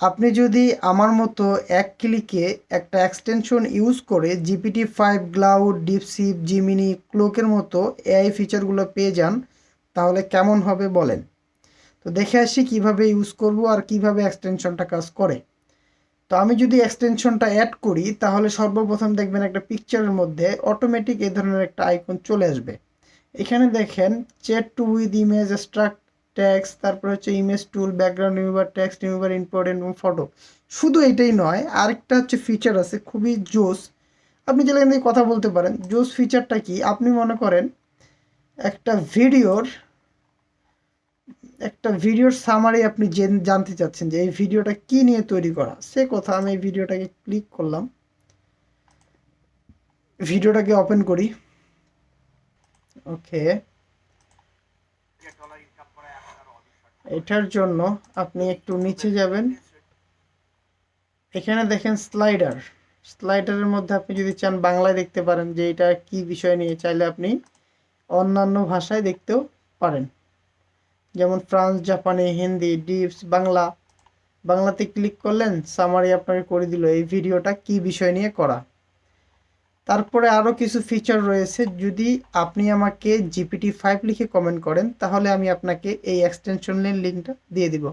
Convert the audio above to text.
আপনি যদি আমার মতো এক ক্লিকে একটা এক্সটেনশন ইউজ করে GPT-5, ক্লাউড, ডিপসিপ, জিমিনি, ক্লোকের মতো এআই ফিচারগুলো পেয়ে যান, তাহলে কেমন হবে বলেন? তো দেখে আসি কিভাবে ইউজ করব আর কিভাবে এক্সটেনশনটা কাজ করে। তো আমি যদি এক্সটেনশনটা অ্যাড করি, তাহলে সর্বপ্রথম দেখবেন একটা পিকচারের মধ্যে অটোমেটিক এই ধরনের একটা আইকন চলে আসবে। এখানে দেখেন chat to with image, extract text, তারপর হচ্ছে image tool, background remover, text remover, important এবং ফটো। শুধু এটাই নয়, আরেকটা হচ্ছে ফিচার আছে খুবই জোস। আপনি যেটা নিয়ে কথা বলতে পারেন। জোস ফিচারটা কি? আপনি মনে করেন একটা ভিডিওর একটা ভিডিওর সামারি আপনি জানতে চাচ্ছেন যে এই ভিডিওটা কি নিয়ে তৈরি করা। সে কথা আমি এই ভিডিওটাকে ক্লিক করলাম, ভিডিওটাকে ওপেন করি। ওকে, এটার জন্য আপনি একটু নিচে যাবেন। এখানে দেখেন স্লাইডার। স্লাইডারের মধ্যে আপনি যদি চান বাংলায় দেখতে পারেন যে এটা কি বিষয় নিয়ে, চাইলে আপনি অন্যান্য ভাষায় দেখতেও পারেন, যেমন ফ্রান্স, জাপানি, হিন্দি, ডিপস, বাংলা। বাংলাতে ক্লিক করলেন, সামারি আপনাকে করে দিল এই ভিডিওটা কি বিষয় নিয়ে করা। তারপরে আরও কিছু ফিচার রয়েছে। যদি আপনি আমাকে GPT-5 লিখে কমেন্ট করেন, তাহলে আমি আপনাকে এই এক্সটেনশনের লিঙ্কটা দিয়ে দিব।